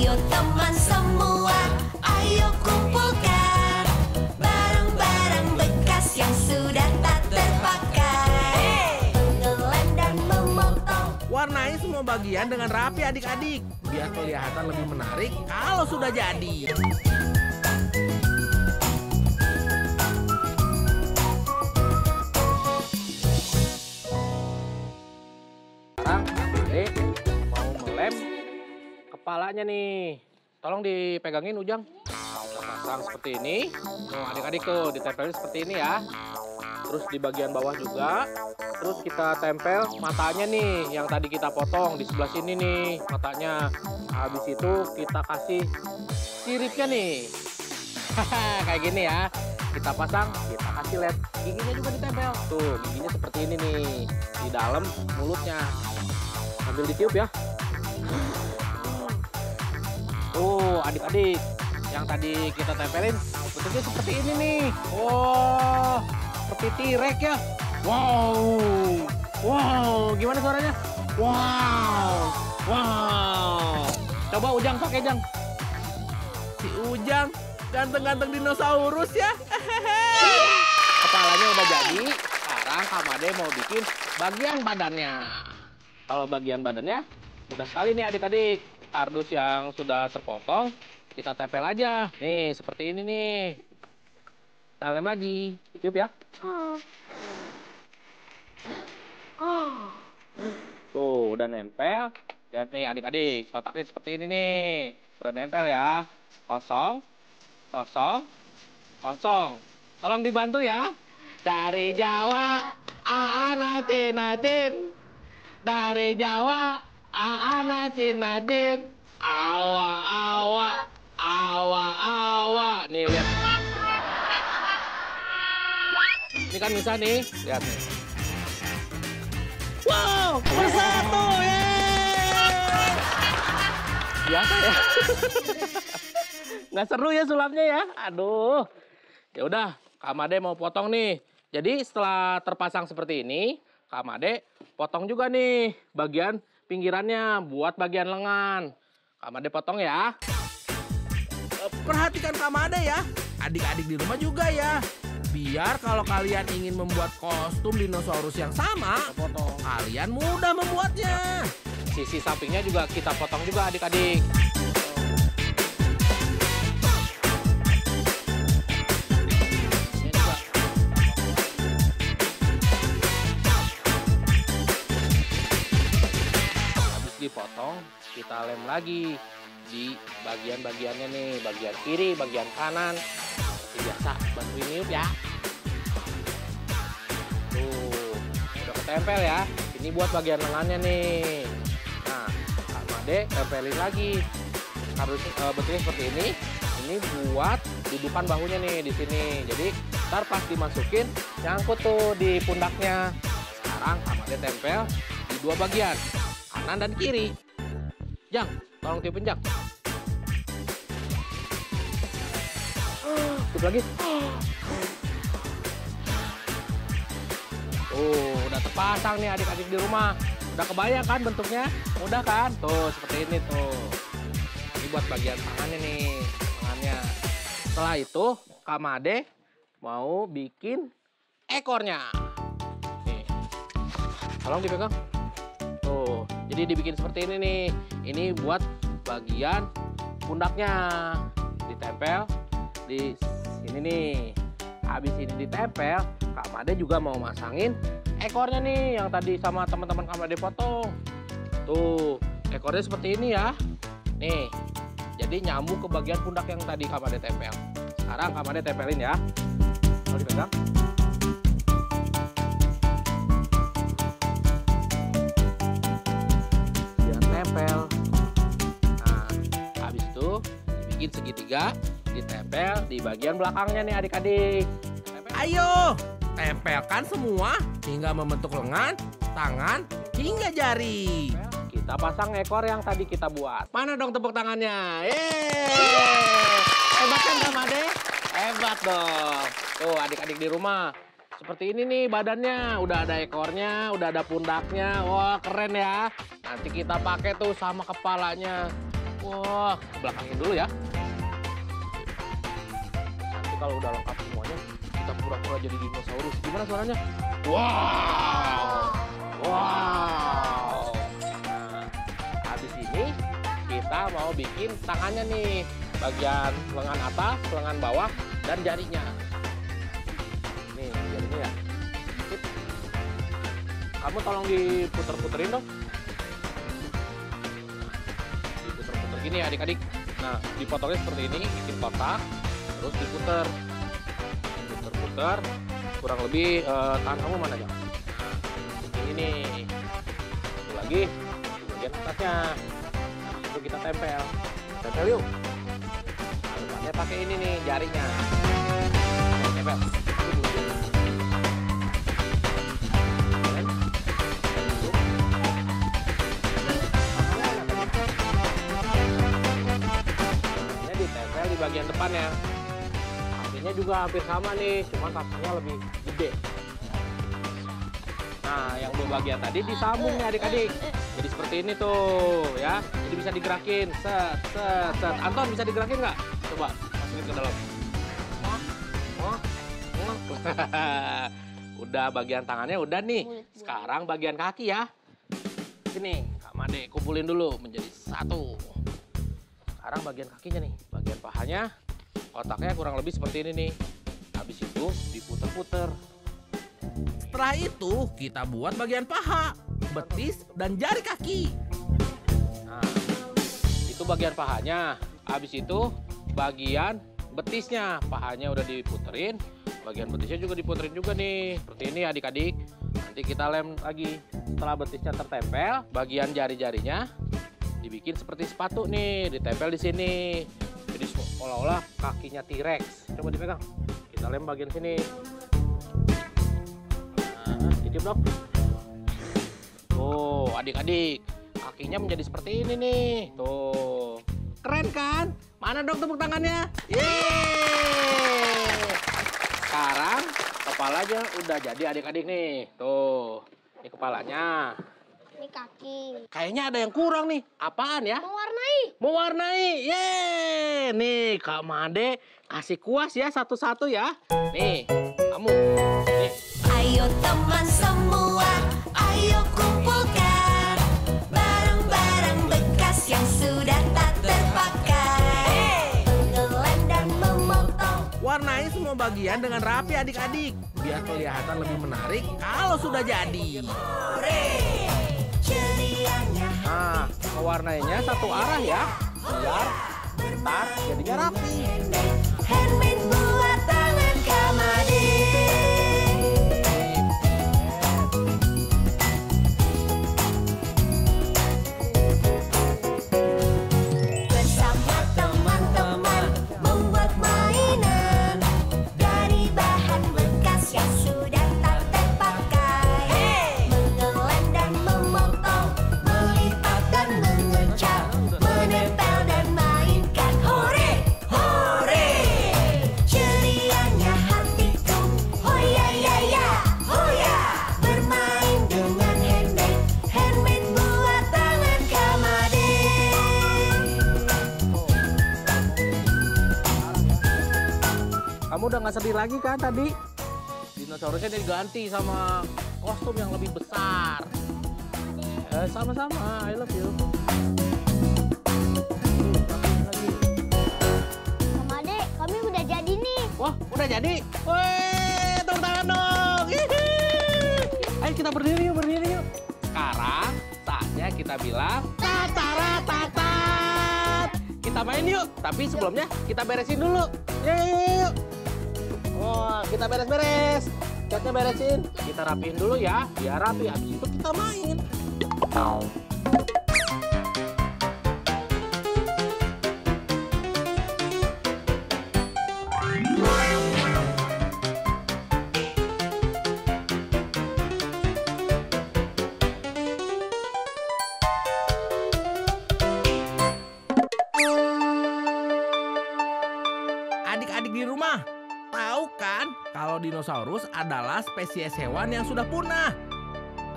Ayo teman semua, ayo kumpulkan barang-barang bekas yang sudah tak terpakai. Mengelem dan memotong. Warnai semua bagian dengan rapi adik-adik, biar kelihatan lebih menarik kalau sudah jadi. Sekarang Ade mau melem kepalanya nih. Tolong dipegangin Ujang. Kita pasang seperti ini. Tuh adik-adik tuh ditempelin seperti ini ya. Terus di bagian bawah juga. Terus kita tempel matanya nih yang tadi kita potong di sebelah sini nih matanya. Habis itu kita kasih siripnya nih. Kayak gini ya. Kita pasang, kita kasih led. Giginya juga ditempel. Tuh, giginya seperti ini nih. Di dalam mulutnya. Sambil ditiup ya. Tuh, adik-adik. Yang tadi kita tempelin bentuknya seperti ini nih. Wow, seperti T-Rex ya. Wow. Wow, gimana suaranya? Wow. Wow. Coba Ujang pakai, Jang. Si Ujang ganteng-ganteng dinosaurus ya. Kepalanya udah jadi, sekarang Kak Made mau bikin bagian badannya. Kalau bagian badannya, mudah sekali nih adik-adik. Kardus yang sudah terpotong, kita tempel aja. Nih, seperti ini nih. Kita lem lagi. Tiup ya. Tuh, udah nempel. Dan nih adik-adik, kotaknya seperti ini nih. Udah nempel ya. Kosong, kosong, kosong. Tolong dibantu ya. Dari Jawa, natin. Dari Jawa, natin. Awa. Nih lihat. Ini kan bisa nih. Lihat nih. Wow, bersatu ya. Biasa ya. Nggak seru ya sulapnya ya. Aduh. Ya udah, Kak Made mau potong nih. Jadi setelah terpasang seperti ini, Kak Made potong juga nih bagian pinggirannya buat bagian lengan. Kak Made potong ya. Perhatikan Kak Made ya, adik-adik di rumah juga ya. Biar kalau kalian ingin membuat kostum dinosaurus yang sama, Potong. kalian mudah membuatnya. Sisi sampingnya juga kita potong juga adik-adik. Ini juga. Habis dipotong, kita lem lagi di bagian-bagiannya nih, bagian kiri, bagian kanan. Seperti biasa, bantuin niup ya. Tuh, udah ketempel ya. Ini buat bagian lengannya nih. Nah, Kak Made tempelin lagi. Harus bentuknya seperti ini. Ini buat dudukan bahunya nih di sini. Jadi, ntar pas dimasukin, nyangkut tuh di pundaknya. Sekarang Kak Made tempel di dua bagian, kanan dan kiri. Jang, tolong tiupin Jang. Tiup lagi. Udah terpasang nih adik-adik di rumah. Udah kebayang kan bentuknya? Mudah kan? Tuh, seperti ini tuh. Ini buat bagian tangannya nih, tangannya. Setelah itu, Kak Made mau bikin ekornya. Nih, tolong dipegang. Tuh, jadi dibikin seperti ini nih. Ini buat bagian pundaknya. Ditempel di sini nih. Habis ini ditempel, Kak Made juga mau masangin ekornya nih yang tadi sama teman-teman Kak Made potong. Tuh, ekornya seperti ini ya. Nih, jadi nyambung ke bagian pundak yang tadi Kak Made tempel. Sekarang Kak Made tempelin ya. Mau dipegang? Biar nempel. Nah, habis itu dibikin segitiga, ditempel di bagian belakangnya nih adik-adik. Ayo, tempelkan semua hingga membentuk lengan, tangan, hingga jari. Kita pasang ekor yang tadi kita buat. Mana dong tepuk tangannya? Yeay! Hebat kan Kak Made? Hebat dong. Tuh adik-adik di rumah. Seperti ini nih badannya. Udah ada ekornya, udah ada pundaknya. Wah keren ya. Nanti kita pakai tuh sama kepalanya. Wah, belakangin dulu ya. Nanti kalau udah lengkap semuanya, kita pura-pura jadi dinosaurus. Gimana suaranya? Wow! Wow! Nah, habis ini kita mau bikin tangannya nih. Bagian lengan atas, lengan bawah, dan jarinya. Nih, jarinya ya. Sip. Kamu tolong diputer-puterin dong. Diputer-puter gini ya adik-adik. Nah, dipotongnya seperti ini, bikin kotak, terus diputer. Puter-puter, kurang lebih tangan kamu mana ya? Ini nih. Satu lagi, di bagian atasnya. Itu kita tempel. Tempel yuk. Depannya pakai ini nih, jarinya. Tempel. Ditempel di bagian depannya. Kakinya juga hampir sama nih, cuma kakinya lebih gede. Nah, yang dua bagian tadi disambung nih adik-adik. Jadi seperti ini tuh, ya. Jadi bisa digerakin, set, set, set. Anton bisa digerakin nggak? Coba masukin ke dalam. Udah bagian tangannya udah nih. Sekarang bagian kaki ya. Sini, Kak Made kumpulin dulu menjadi satu. Sekarang bagian kakinya nih, bagian pahanya, kotaknya kurang lebih seperti ini nih. Habis itu diputer-puter. Setelah itu kita buat bagian paha, betis, dan jari kaki. Nah, itu bagian pahanya. Habis itu bagian betisnya, pahanya udah diputerin, bagian betisnya juga diputerin juga nih. Seperti ini adik-adik. Nanti kita lem lagi. Setelah betisnya tertempel, bagian jari-jarinya dibikin seperti sepatu nih, ditempel di sini. Jadi seolah-olah kakinya T-Rex. Coba dipegang. Kita lem bagian sini. Nah, titip dong. Tuh, adik-adik, kakinya menjadi seperti ini nih. Tuh. Keren kan? Mana dong tepuk tangannya? Yeay! Sekarang kepalanya udah jadi adik-adik nih. Tuh, ini kepalanya. Ini kaki. Kayaknya ada yang kurang nih. Apaan ya? Mewarnai. Mewarnai. Yeay! Nih, Kak Made kasih kuas ya satu-satu ya. Nih, kamu. Nih. Ayo teman semua, ayo kumpulkan barang-barang bekas yang sudah tak terpakai. Mengelem dan memotong. Warnai semua bagian dengan rapi adik-adik, biar kelihatan lebih menarik kalau sudah jadi. Cerianya Nah, mewarnainya satu arah ya. Biar ntar jadinya rapi. handmade buat tangan Kak Made. Bersama teman-teman membuat mainan dari bahan bekas yang sudah tak terpakai. Mengelem dan memotong, melipat dan mengecap, menempel dan mainkan. Hore, hore! Cerianya hatiku, hoya ya ya, hoya! Bermain dengan handmade, handmade buat tangan Kak Made. Kamu udah nggak sedih lagi kan tadi? Dinosaurusnya diganti sama kostum yang lebih besar. Sama-sama, I love you. Sama Adek, kami udah jadi nih. Wah, udah jadi? Wih, tepuk tangan dong. Hihi. Ayo kita berdiri yuk, berdiri yuk. Sekarang saatnya kita bilang tataratat. Kita main yuk, tapi sebelumnya kita beresin dulu. Yuk. Wah, kita beres-beres. Catnya beresin. Kita rapiin dulu ya, biar rapi. Habis itu kita main. Adik-adik di rumah, tahu kan kalau dinosaurus adalah spesies hewan yang sudah punah?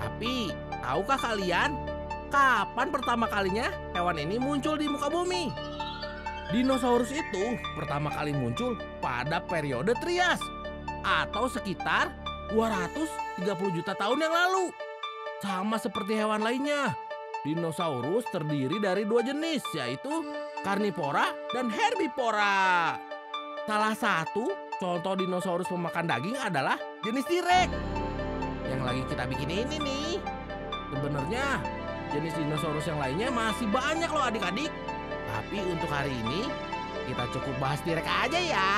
Tapi, tahukah kalian kapan pertama kalinya hewan ini muncul di muka bumi? Dinosaurus itu pertama kali muncul pada periode Trias atau sekitar 230 juta tahun yang lalu. Sama seperti hewan lainnya, dinosaurus terdiri dari dua jenis, yaitu karnivora dan herbivora. Salah satu contoh dinosaurus pemakan daging adalah jenis T-Rex yang lagi kita bikin ini nih. Sebenarnya jenis dinosaurus yang lainnya masih banyak loh adik-adik. Tapi untuk hari ini kita cukup bahas T-Rex aja ya.